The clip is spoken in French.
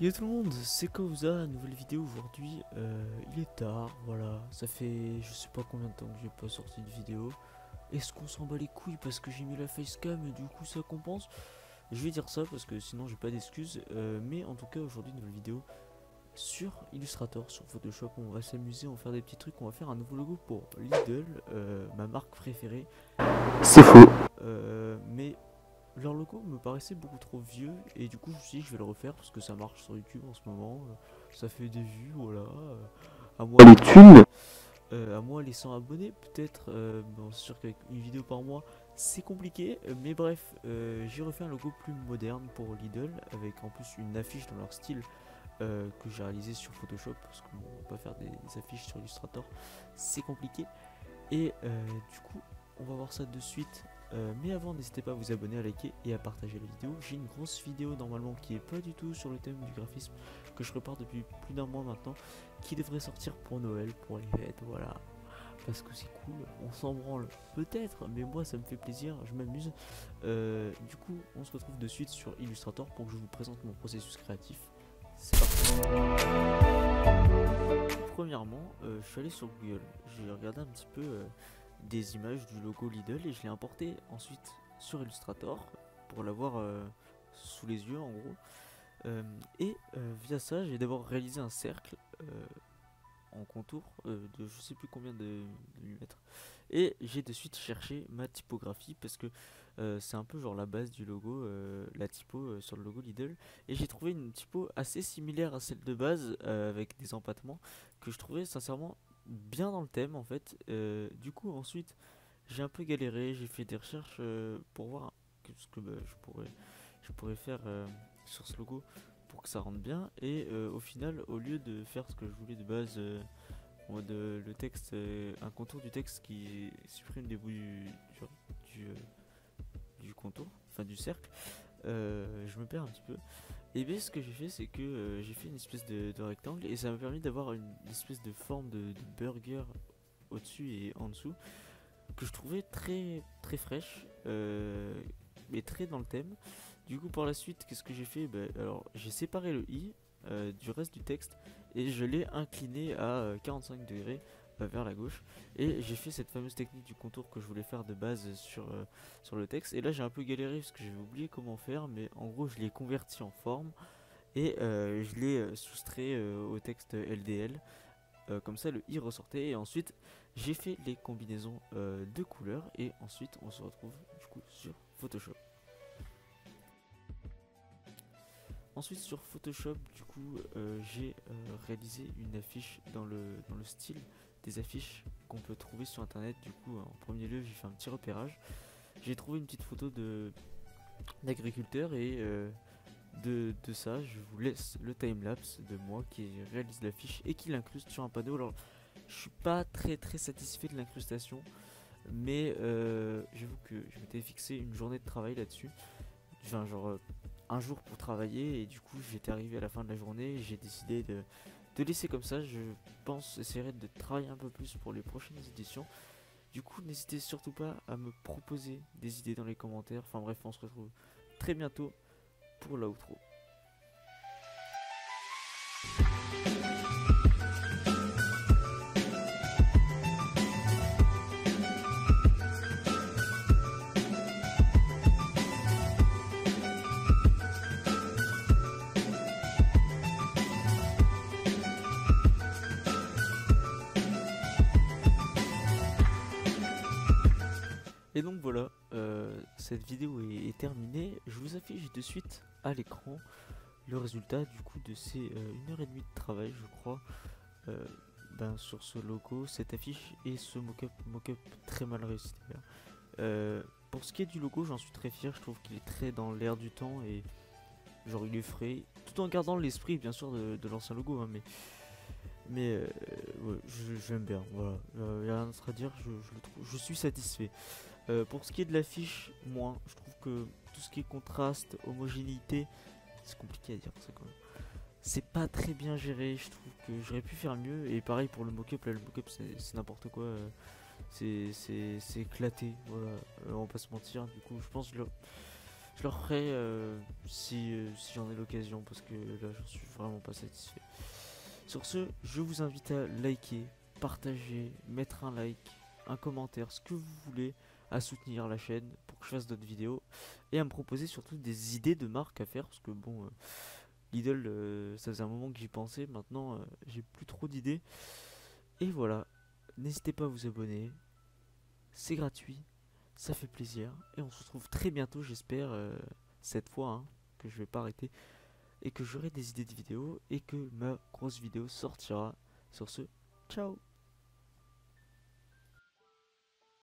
Yo tout le monde, c'est Kauza, nouvelle vidéo aujourd'hui. Il est tard, voilà, ça fait je sais pas combien de temps que j'ai pas sorti de vidéo. Est-ce qu'on s'en bat les couilles parce que j'ai mis la facecam et du coup ça compense? Je vais dire ça parce que sinon j'ai pas d'excuses. Mais en tout cas aujourd'hui nouvelle vidéo sur Illustrator, sur Photoshop. On va s'amuser, on va faire des petits trucs, on va faire un nouveau logo pour Lidl, ma marque préférée. C'est faux. Mais leur logo me paraissait beaucoup trop vieux et du coup je me suis dit que je vais le refaire parce que ça marche sur YouTube en ce moment, ça fait des vues, voilà. À moi Les thunes. à moi les 100 abonnés peut-être, bon, c'est sûr qu'avec une vidéo par mois c'est compliqué, mais bref, j'ai refait un logo plus moderne pour Lidl avec en plus une affiche dans leur style que j'ai réalisé sur Photoshop parce qu'on ne peut pas faire des affiches sur Illustrator, c'est compliqué. Et du coup, on va voir ça de suite. Mais avant, n'hésitez pas à vous abonner, à liker et à partager la vidéo. J'ai une grosse vidéo normalement qui est pas du tout sur le thème du graphisme, que je prépare depuis plus d'un mois maintenant, qui devrait sortir pour Noël, pour les fêtes, voilà. Parce que c'est cool, on s'en branle peut-être, mais moi ça me fait plaisir, je m'amuse. Du coup, on se retrouve de suite sur Illustrator pour que je vous présente mon processus créatif. C'est parti. Premièrement, je suis allé sur Google, j'ai regardé un petit peu des images du logo Lidl et je l'ai importé ensuite sur Illustrator pour l'avoir sous les yeux en gros. Via ça, j'ai d'abord réalisé un cercle en contour de je sais plus combien de millimètres. Et j'ai de suite cherché ma typographie parce que c'est un peu genre la base du logo, la typo sur le logo Lidl. Et j'ai trouvé une typo assez similaire à celle de base avec des empattements que je trouvais sincèrement bien dans le thème en fait. Du coup ensuite j'ai un peu galéré, j'ai fait des recherches pour voir ce que je pourrais faire sur ce logo pour que ça rentre bien. Et au final, au lieu de faire ce que je voulais de base, en mode le texte, un contour du texte qui supprime des bouts du, euh, du contour, enfin du cercle, je me perds un petit peu. Et bien ce que j'ai fait, c'est que j'ai fait une espèce de rectangle et ça m'a permis d'avoir une espèce de forme de burger au-dessus et en dessous que je trouvais très très fraîche et très dans le thème. Du coup par la suite qu'est-ce que j'ai fait, alors j'ai séparé le i du reste du texte et je l'ai incliné à 45 degrés vers la gauche et j'ai fait cette fameuse technique du contour que je voulais faire de base sur le texte. Et là j'ai un peu galéré parce que j'avais oublié comment faire, mais en gros je l'ai converti en forme et je l'ai soustrait au texte LDL. Comme ça le i ressortait et ensuite j'ai fait les combinaisons de couleurs et ensuite on se retrouve du coup sur Photoshop. Ensuite sur Photoshop du coup j'ai réalisé une affiche dans le style des affiches qu'on peut trouver sur internet. Du coup en premier lieu j'ai fait un petit repérage, j'ai trouvé une petite photo d'agriculteur et de ça je vous laisse le timelapse de moi qui réalise l'affiche et qui l'incruste sur un panneau. Alors je suis pas très satisfait de l'incrustation, mais j'avoue que je m'étais fixé une journée de travail là-dessus, enfin genre un jour pour travailler, et du coup j'étais arrivé à la fin de la journée et j'ai décidé de laisser comme ça. Je pense essayer de travailler un peu plus pour les prochaines éditions. Du coup n'hésitez surtout pas à me proposer des idées dans les commentaires. Enfin bref, on se retrouve très bientôt pour l'outro. Et donc voilà, cette vidéo est terminée. Je vous affiche de suite à l'écran le résultat du coup de ces 1h30 de travail, je crois, sur ce logo, cette affiche et ce mock-up très mal réussi d'ailleurs. Pour ce qui est du logo, j'en suis très fier. Je trouve qu'il est très dans l'air du temps et genre il est frais, tout en gardant l'esprit bien sûr de l'ancien logo, hein, mais ouais, j'aime bien. Voilà, y a rien d'autre à dire. Je suis satisfait. Pour ce qui est de l'affiche, moins. Je trouve que tout ce qui est contraste, homogénéité, c'est compliqué à dire ça quand même. C'est pas très bien géré, je trouve que j'aurais pu faire mieux. Et pareil pour le mock-up, là le mock-up c'est n'importe quoi. C'est éclaté, voilà. On va pas se mentir. Du coup, je Je le referai si j'en ai l'occasion, parce que là j'en suis vraiment pas satisfait. Sur ce, je vous invite à liker, partager, mettre un like, un commentaire, ce que vous voulez, à soutenir la chaîne pour que je fasse d'autres vidéos et à me proposer surtout des idées de marques à faire, parce que bon, Lidl, ça faisait un moment que j'y pensais, maintenant j'ai plus trop d'idées. Et voilà, n'hésitez pas à vous abonner, c'est gratuit, ça fait plaisir et on se retrouve très bientôt, j'espère, cette fois, hein, que je vais pas arrêter et que j'aurai des idées de vidéos et que ma grosse vidéo sortira. Sur ce, ciao.